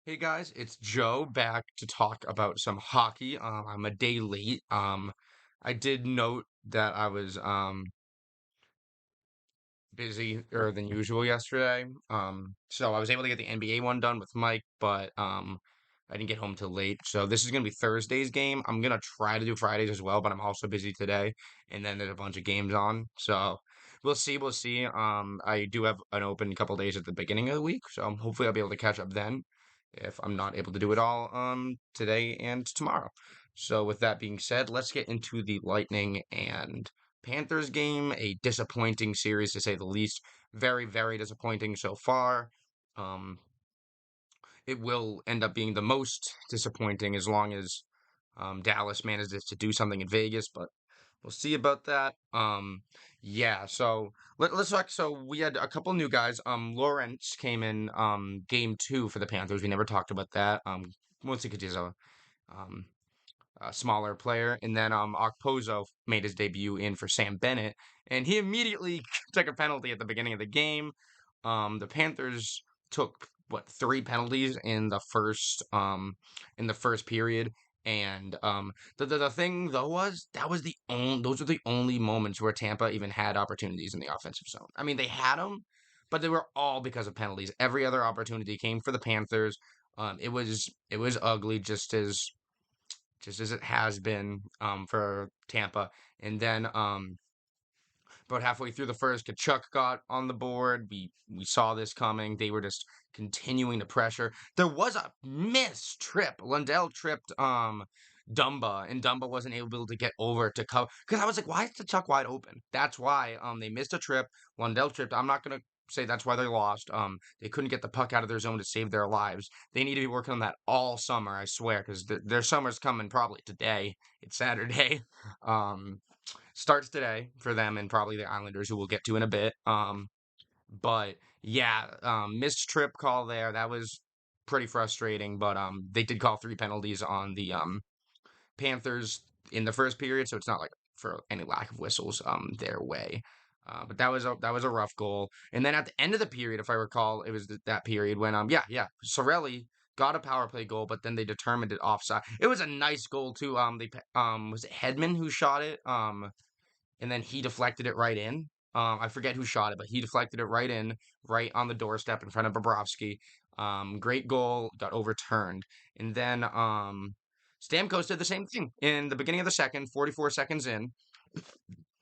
Hey guys, it's Joe back to talk about some hockey. I'm a day late. I did note that I was busier than usual yesterday. So I was able to get the NBA one done with Mike, but I didn't get home till late. So this is gonna be Thursday's game. I'm gonna try to do Fridays as well, but I'm also busy today, and then there's a bunch of games on. So we'll see, we'll see. I do have an open couple days at the beginning of the week, so hopefully I'll be able to catch up then if I'm not able to do it all today and tomorrow. So with that being said, let's get into the Lightning and Panthers game, a disappointing series to say the least. Very, very disappointing so far. Um, it will end up being the most disappointing as long as Dallas manages to do something in Vegas, but we'll see about that. Yeah, so let's talk. So we had a couple new guys. Lawrence came in game two for the Panthers. We never talked about that. Mostly because he's um a smaller player. And then Okposo made his debut in for Sam Bennett, and he immediately took a penalty at the beginning of the game. The Panthers took what three penalties in the first period. And the thing though was that was the only those were the only moments where Tampa even had opportunities in the offensive zone. I mean, they had them, but they were all because of penalties. Every other opportunity came for the Panthers. It was ugly, just as it has been for Tampa. And then about halfway through the first, Kachuk got on the board. We saw this coming. They were just continuing to pressure. There was a missed trip. Lundell tripped Dumba, and Dumba wasn't able to get over to cover. Because I was like, why is the Chuck wide open? That's why they missed a trip. Lundell tripped. I'm not gonna say that's why they lost. They couldn't get the puck out of their zone to save their lives. They need to be working on that all summer, I swear, because their summer's coming probably today. It's Saturday. Um, Starts today for them and probably the Islanders, who we'll get to in a bit. But yeah, missed trip call there. That was pretty frustrating. But they did call three penalties on the Panthers in the first period, so it's not like for any lack of whistles their way. But that was a rough goal. And then at the end of the period, if I recall, it was that period when yeah, Sorelli got a power play goal, but then they determined it offside. It was a nice goal too. Was it Hedman who shot it? And then he deflected it right in. I forget who shot it, but he deflected it right in, right on the doorstep in front of Bobrovsky. Great goal, got overturned. And then Stamkos did the same thing in the beginning of the second, 44 seconds in.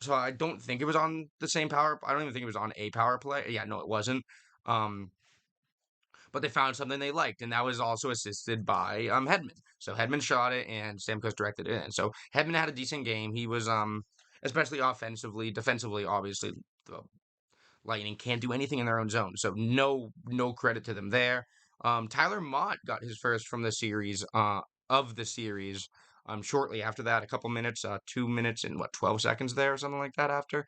So I don't think it was on the same power. I don't even think it was on a power play. Yeah, no, it wasn't. Um, but they found something they liked, and that was also assisted by Hedman. So Hedman shot it, and Stamkos directed it in. So Hedman had a decent game. He was especially offensively, defensively, obviously the Lightning can't do anything in their own zone. So no credit to them there. Tyler Mott got his first from the series of the series. Shortly after that, a couple minutes, 2 minutes and what 12 seconds there or something like that. After,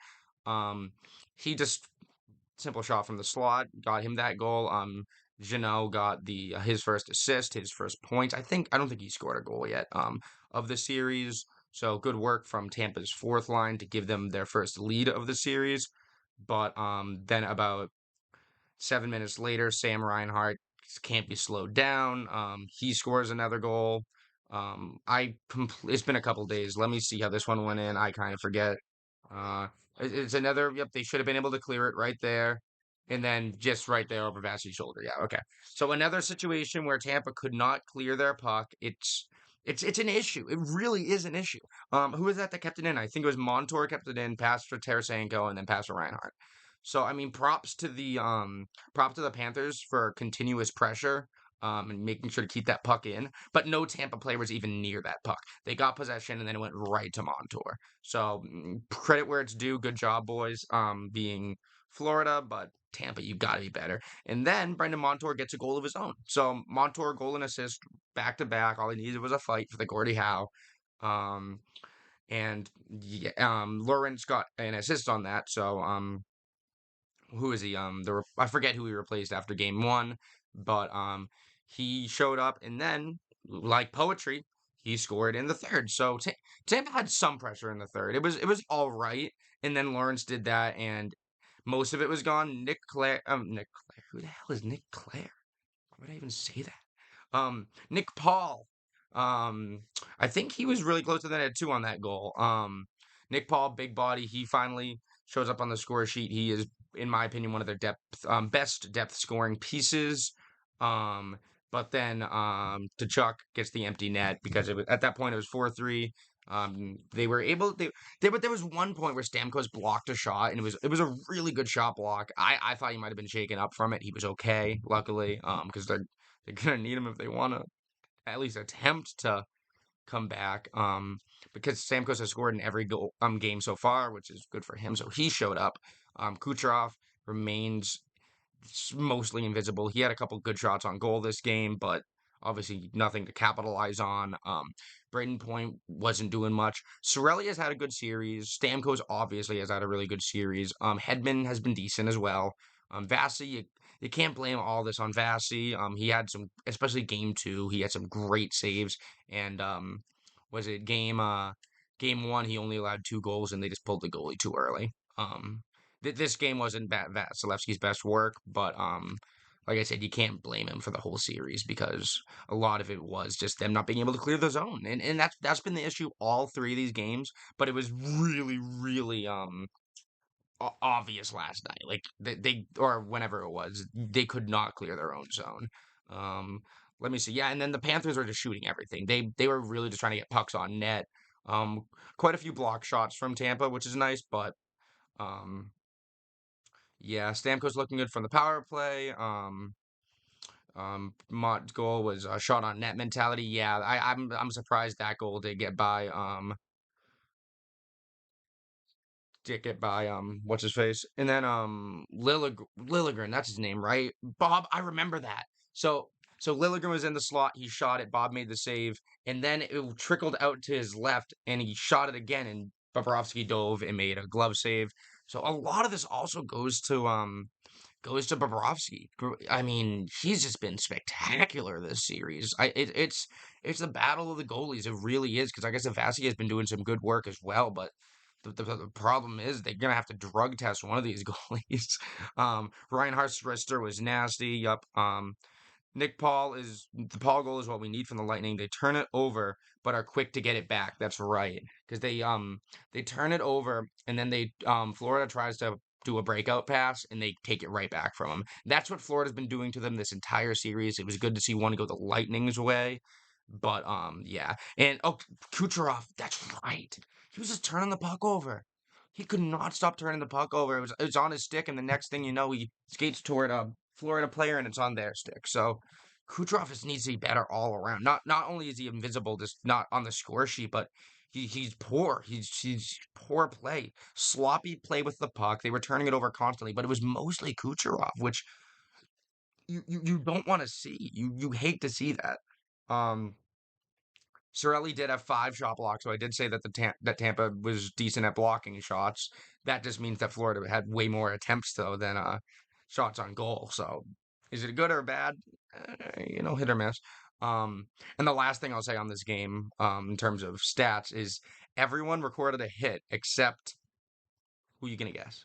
he just simple shot from the slot got him that goal. Jeannot got the his first assist, his first points. I don't think he scored a goal yet. Of the series. So good work from Tampa's fourth line to give them their first lead of the series. But then about 7 minutes later, Sam Reinhart can't be slowed down. He scores another goal. It's been a couple days. Let me see how this one went in. I kind of forget. Uh, it's another. Yep, they should have been able to clear it right there, and then just right there over Vasi's shoulder. Yeah, okay. So another situation where Tampa could not clear their puck. It's an issue. It really is an issue. Who was that kept it in? I think it was Montour kept it in, pass for Tarasenko, and then pass for Reinhardt. So I mean, props to the Panthers for continuous pressure. And making sure to keep that puck in, but no Tampa player was even near that puck. They got possession and then it went right to Montour. So credit where it's due. Good job, boys. Being Florida, but Tampa, you got to be better. And then Brendan Montour gets a goal of his own. So Montour goal and assist back to back. All he needed was a fight for the Gordie Howe. Um, and yeah, Lawrence got an assist on that. So who is he? I forget who he replaced after game one, but he showed up, and then like poetry, he scored in the third. So Tampa had some pressure in the third. It was all right, and then Lawrence did that, and most of it was gone. Nick Claire, who the hell is Nick Claire? Why would I even say that? Nick Paul. Um, I think he was really close to the net too on that goal. Nick Paul, big body. He finally shows up on the score sheet. He is, in my opinion, one of their best depth scoring pieces. Um, but then T'Chuk gets the empty net because at that point it was 4-3. They were able but there was one point where Stamkos blocked a shot and it was a really good shot block. I thought he might have been shaken up from it. He was okay, luckily, because they're gonna need him if they want to at least attempt to come back. Because Stamkos has scored in every game so far, which is good for him. So he showed up. Kucherov remains mostly invisible. He had a couple good shots on goal this game, but obviously nothing to capitalize on. Braden Point wasn't doing much. Sorelli has had a good series. Stamkos obviously has had a really good series. Hedman has been decent as well. Vasi, you can't blame all this on Vasi. He had some, especially game two, he had some great saves. And was it game one? He only allowed two goals, and they just pulled the goalie too early. This game wasn't Vasilevsky's best work, but like I said, you can't blame him for the whole series because a lot of it was just them not being able to clear the zone, and that's been the issue all three of these games. But it was really, really obvious last night. Like they or whenever it was, they could not clear their own zone. Um, Let me see. Yeah, and then the Panthers were just shooting everything. They were really just trying to get pucks on net. Um, Quite a few block shots from Tampa, which is nice, but um, yeah, Stamkos looking good from the power play. Mott's goal was a shot on net mentality. Yeah, I'm surprised that goal did get by what's his face, and then Lilligren, that's his name, right? Bob, I remember that. So Lilligren was in the slot. He shot it. Bob made the save, and then it trickled out to his left, and he shot it again, and Bobrovsky dove and made a glove save. So a lot of this also goes to Bobrovsky. I mean, he's just been spectacular this series. It's the battle of the goalies. It really is because I guess Vasi has been doing some good work as well, but the problem is they're gonna have to drug test one of these goalies. Reinhard Strister was nasty. Yup. Nick Paul is the Paul goal is what we need from the Lightning. They turn it over, but are quick to get it back. That's right, because they turn it over and then Florida tries to do a breakout pass and they take it right back from them. That's what Florida's been doing to them this entire series. It was good to see one go the Lightning's way, but yeah, and oh, Kucherov, that's right. He was just turning the puck over. He could not stop turning the puck over. It was on his stick, and the next thing you know, he skates toward a Florida player, and it's on their stick. So Kucherov just needs to be better all around. Not only is he invisible, just not on the score sheet, but he's poor. He's poor play, sloppy play with the puck. They were turning it over constantly, but it was mostly Kucherov, which you don't want to see. You hate to see that. Um, Sorelli did have five shot blocks, so I did say that that Tampa was decent at blocking shots. That just means that Florida had way more attempts though than shots on goal. So is it good or bad? Hit or miss. Um, and the last thing I'll say on this game, in terms of stats, is everyone recorded a hit except who you gonna guess?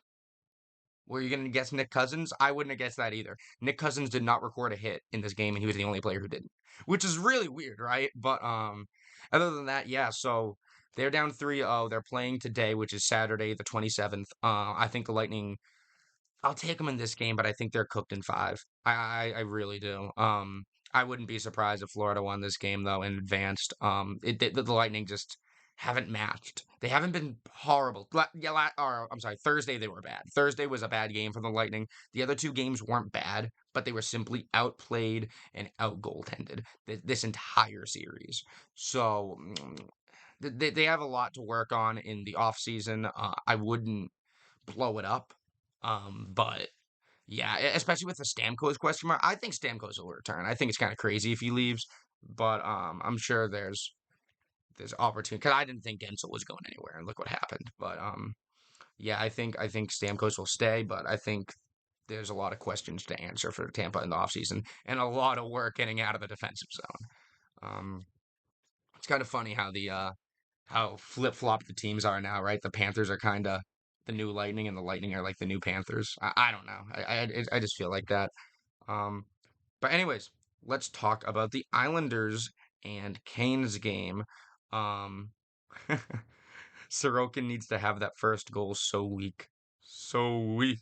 Were you going to guess Nick Cousins? I wouldn't have guessed that either. Nick Cousins did not record a hit in this game, and he was the only player who didn't, which is really weird, right? But other than that, yeah. So they're down 3-0. They're playing today, which is Saturday, the 27th. I think the Lightning. I'll take them in this game, but I think they're cooked in five. I really do. I wouldn't be surprised if Florida won this game though and advanced. The Lightning just haven't matched. They haven't been horrible. Or I'm sorry, Thursday they were bad. Thursday was a bad game for the Lightning. The other two games weren't bad, but they were simply outplayed and out goaltended this entire series. So they have a lot to work on in the off season. I wouldn't blow it up. But yeah, especially with the Stamkos question mark, I think Stamkos will return. I think it's kind of crazy if he leaves, but I'm sure there's opportunity because I didn't think Gensel was going anywhere, and look what happened. But yeah, I think Stamkos will stay, but I think there's a lot of questions to answer for Tampa in the offseason and a lot of work getting out of the defensive zone. Um, it's kind of funny how flip flop the teams are now, right? The Panthers are kind of the new Lightning, and the Lightning are like the new Panthers. I don't know. I just feel like that. Um, but anyways, let's talk about the Islanders and Canes game. Um, Sorokin needs to have that first goal so weak, so weak,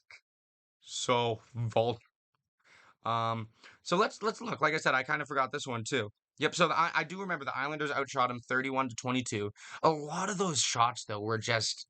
so vul. Um, so let's look. Like I said, I kind of forgot this one too. Yep. So I do remember the Islanders outshot him 31-22. A lot of those shots though were just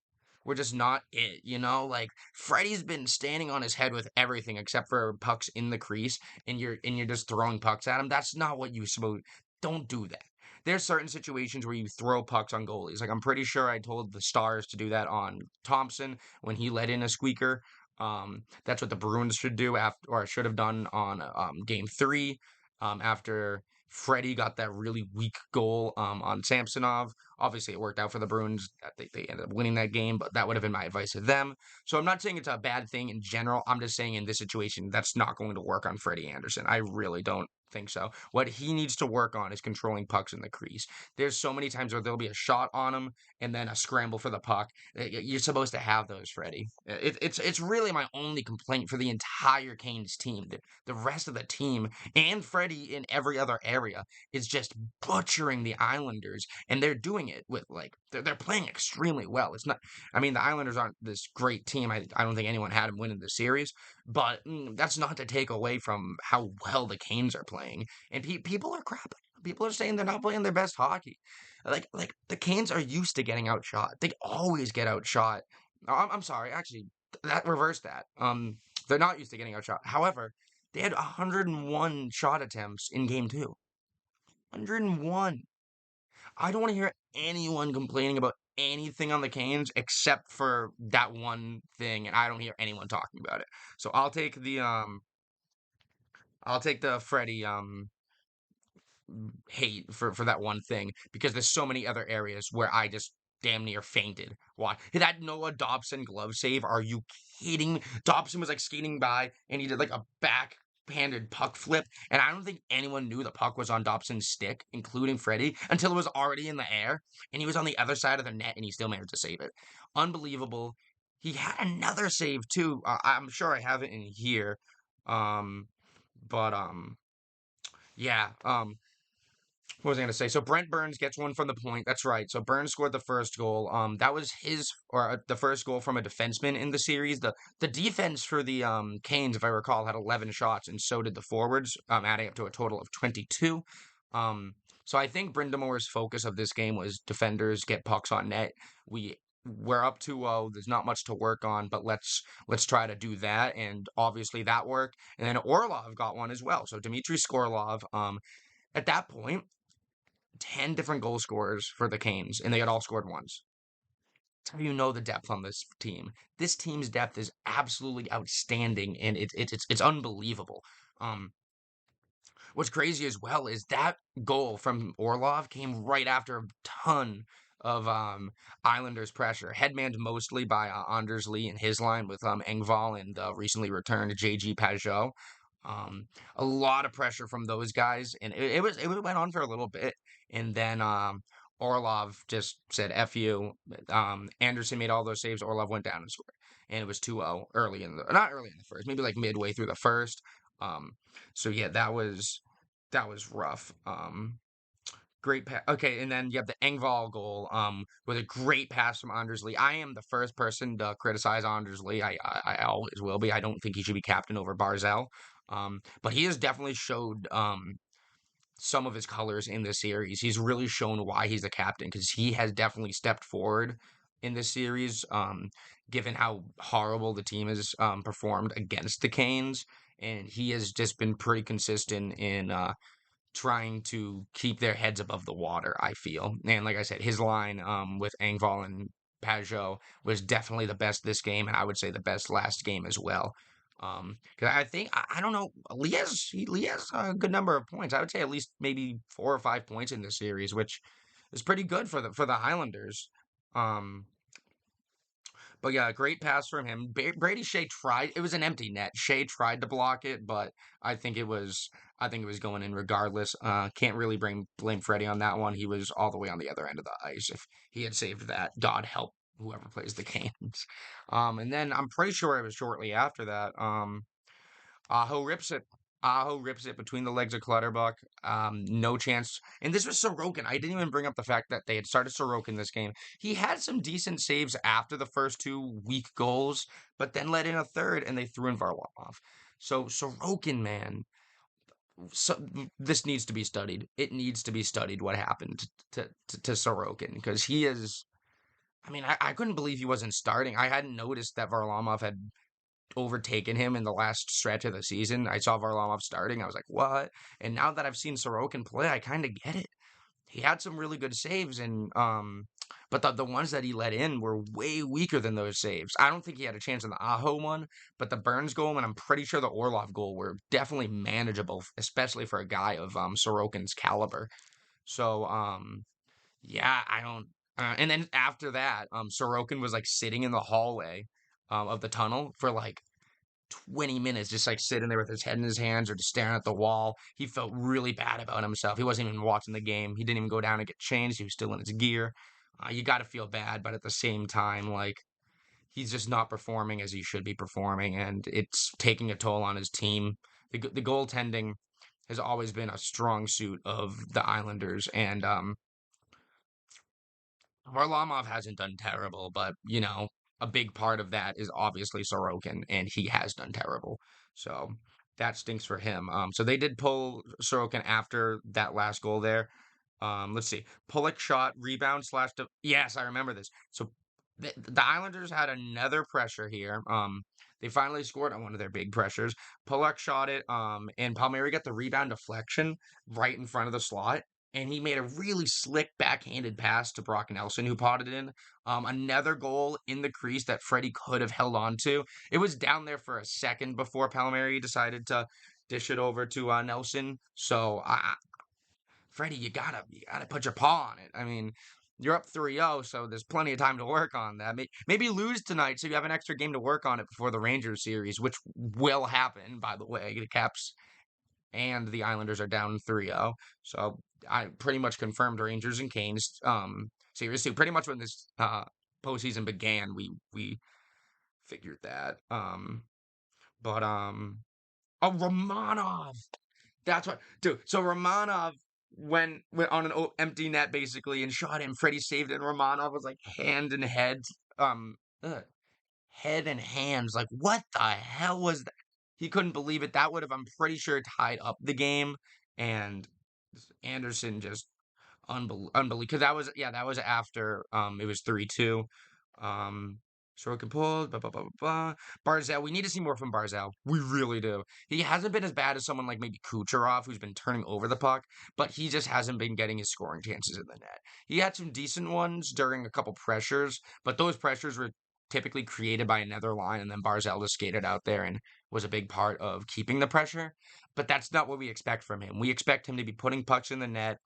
not it. Like Freddie's been standing on his head with everything except for pucks in the crease, and you're just throwing pucks at him. That's not what you supposed. Don't do that. There's certain situations where you throw pucks on goalies. Like I'm pretty sure I told the Stars to do that on Thompson when he let in a squeaker. That's what the Bruins should do after, or should have done on game three, after Freddie got that really weak goal on Samsonov. Obviously, it worked out for the Bruins. They ended up winning that game, but that would have been my advice to them. So I'm not saying it's a bad thing in general. I'm just saying in this situation, that's not going to work on Freddie Anderson. I really don't think so. What he needs to work on is controlling pucks in the crease. There's so many times where there'll be a shot on him and then a scramble for the puck. You're supposed to have those, Freddie. It's really my only complaint for the entire Canes team. The rest of the team and Freddie in every other area is just butchering the Islanders, and they're doing it with like they're playing extremely well. It's not. I mean, the Islanders aren't this great team. I don't think anyone had them winning the series, but that's not to take away from how well the Canes are playing. And people are crapping. People are saying they're not playing their best hockey. Like the Canes are used to getting outshot. They always get outshot. I'm sorry, actually, that reverse that. They're not used to getting outshot. However, they had 101 shot attempts in game two. 101. I don't want to hear anyone complaining about anything on the Canes except for that one thing, and I don't hear anyone talking about it. So I'll take the Freddie hate for that one thing because there's so many other areas where I just damn near fainted. Why? That Noah Dobson glove save? Are you kidding me? Dobson was like skating by and he did like a backhanded puck flip, and I don't think anyone knew the puck was on Dobson's stick, including Freddie, until it was already in the air and he was on the other side of the net and he still managed to save it. Unbelievable. He had another save too. I'm sure I have it in here. Um, but yeah. What was I going to say? So Brent Burns gets one from the point. That's right. So Burns scored the first goal. That was his or the first goal from a defenseman in the series. The defense for the Canes, if I recall, had 11 shots, and so did the forwards, adding up to a total of 22. Um, so I think Brindamore's focus of this game was defenders get pucks on net. We're up 2-0. There's not much to work on, but let's try to do that. And obviously that worked. And then Orlov got one as well. So Dmitry Skorlov, at that point, 10 different goal scorers for the Canes, and they had all scored once. That's how you know the depth on this team. This team's depth is absolutely outstanding, and it's unbelievable. Um, what's crazy as well is that goal from Orlov came right after a ton of Islanders pressure, headmanned mostly by Anders Lee and his line with Engvall and recently returned JG Pajot. Um, a lot of pressure from those guys, and it went on for a little bit, and then Orlov just said "F you." Anderson made all those saves. Orlov went down and scored, and it was 2-0 early in the not early in the first, maybe like midway through the first. Um, so yeah, that was rough. Great pass. Okay, and then you have the Engvall goal, with a great pass from Anders Lee. I am the first person to criticize Anders Lee. I always will be. I don't think he should be captain over Barzell. But he has definitely showed some of his colors in this series. He's really shown why he's the captain because he has definitely stepped forward in this series, given how horrible the team has performed against the Canes. And he has just been pretty consistent in trying to keep their heads above the water, I feel. And like I said, his line with Engvall and Pajot was definitely the best this game, and I would say the best last game as well. Because I think I don't know, Lee has a good number of points. I would say at least maybe 4 or 5 points in this series, which is pretty good for the Islanders. Um, but yeah, great pass from him. Brady Shea tried. It was an empty net. Shea tried to block it, but I think it was. I think it was going in regardless. Can't really blame Freddie on that one. He was all the way on the other end of the ice. If he had saved that, God help whoever plays the games. And then I'm pretty sure it was shortly after that. Who rips it? Aho rips it between the legs of Clutterbuck. No chance. And this was Sorokin. I didn't even bring up the fact that they had started Sorokin this game. He had some decent saves after the first two weak goals, but then let in a third, and they threw in Varlamov. So Sorokin, man, so this needs to be studied. It needs to be studied what happened to Sorokin because he is. I mean, I couldn't believe he wasn't starting. I hadn't noticed that Varlamov had overtaken him in the last stretch of the season. I saw Varlamov starting. I was like, what? And now that I've seen Sorokin play, I kind of get it. He had some really good saves, and but the ones that he let in were way weaker than those saves. I don't think he had a chance in the Aho one, but the Burns goal and I'm pretty sure the Orlov goal were definitely manageable, especially for a guy of Sorokin's caliber. So yeah, I don't. And then after that, Sorokin was like sitting in the hallway of the tunnel for like 20 minutes, just like sitting there with his head in his hands or just staring at the wall. He felt really bad about himself. He wasn't even watching the game. He didn't even go down and get changed. He was still in his gear. You got to feel bad, but at the same time, like he's just not performing as he should be performing, and it's taking a toll on his team. The goaltending has always been a strong suit of the Islanders, and Varlamov hasn't done terrible, but a big part of that is obviously Sorokin, and he has done terrible. So that stinks for him. So they did pull Sorokin after that last goal there. Let's see. Pulick shot, rebound slash. Yes, I remember this. So the Islanders had another pressure here. They finally scored on one of their big pressures. Pulick shot it. And Palmieri got the rebound deflection right in front of the slot, and he made a really slick backhanded pass to Brock Nelson, who potted in. Another goal in the crease that Freddie could have held on to. It was down there for a second before Palmieri decided to dish it over to Nelson. So, Freddie, you gotta put your paw on it. I mean, you're up 3-0, so there's plenty of time to work on that. Maybe lose tonight so you have an extra game to work on it before the Rangers series, which will happen, by the way. The Caps and the Islanders are down 3-0. So I pretty much confirmed Rangers and Canes series too. Pretty much when this postseason began, we figured that. But oh, Romanov. That's what, dude. So Romanov went on an empty net basically and shot him. Freddie saved it, and Romanov was like hand and head, um, ugh, head and hands. Like, what the hell was that? He couldn't believe it. That would have, I'm pretty sure, tied up the game. And Anderson just unbelievable. Because that was after it was 3-2. Um, Sorokin pulled, blah, blah, blah, blah, blah. Barzell, we need to see more from Barzell. We really do. He hasn't been as bad as someone like maybe Kucherov, who's been turning over the puck, but he just hasn't been getting his scoring chances in the net. He had some decent ones during a couple pressures, but those pressures were typically created by another line, and then Barzell just skated out there and was a big part of keeping the pressure. But that's not what we expect from him. We expect him to be putting pucks in the net,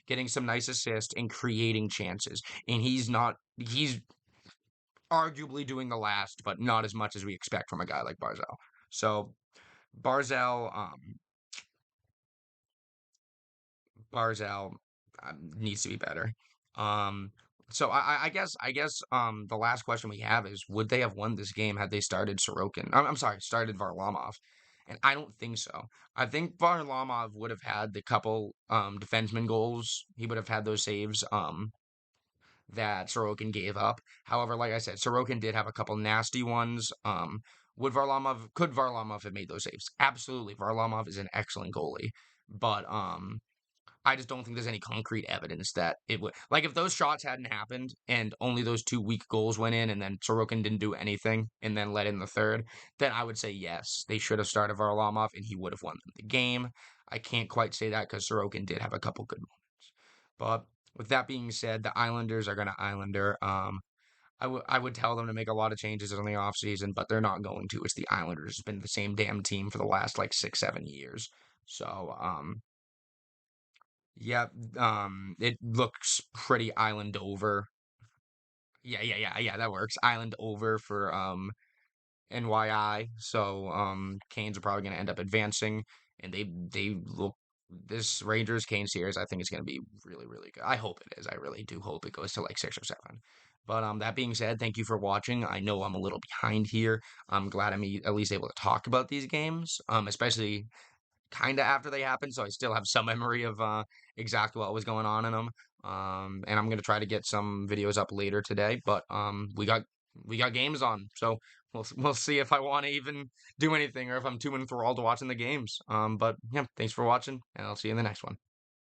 getting some nice assists, and creating chances. And he's not. He's arguably doing the last, but not as much as we expect from a guy like Barzell. So Barzell, Barzell needs to be better. Um, so I guess the last question we have is: would they have won this game had they started Sorokin? I'm sorry, started Varlamov, and I don't think so. I think Varlamov would have had the couple defenseman goals. He would have had those saves. That Sorokin gave up. However, like I said, Sorokin did have a couple nasty ones. Could Varlamov have made those saves? Absolutely. Varlamov is an excellent goalie. But I just don't think there's any concrete evidence that it would, like, if those shots hadn't happened and only those two weak goals went in and then Sorokin didn't do anything and then let in the third, then I would say yes, they should have started Varlamov and he would have won them the game. I can't quite say that because Sorokin did have a couple good moments. But with that being said, the Islanders are going to Islander. I would tell them to make a lot of changes in the offseason, but they're not going to. It's the Islanders. It's been the same damn team for the last like 6, 7 years. So, yeah, it looks pretty island over. Yeah, yeah, yeah, yeah, that works. Island over for NYI. So Canes are probably going to end up advancing, and they look this Rangers Canes series. I think it's going to be really really good. I hope it is. I really do hope it goes to like 6 or 7. But that being said, thank you for watching. I know I'm a little behind here. I'm glad I'm at least able to talk about these games, especially kind of after they happened, so I still have some memory of exactly what was going on in them. And I'm gonna try to get some videos up later today, but we got games on, so we'll see if I want to even do anything or if I'm too enthralled to watching the games. But yeah, thanks for watching, and I'll see you in the next one.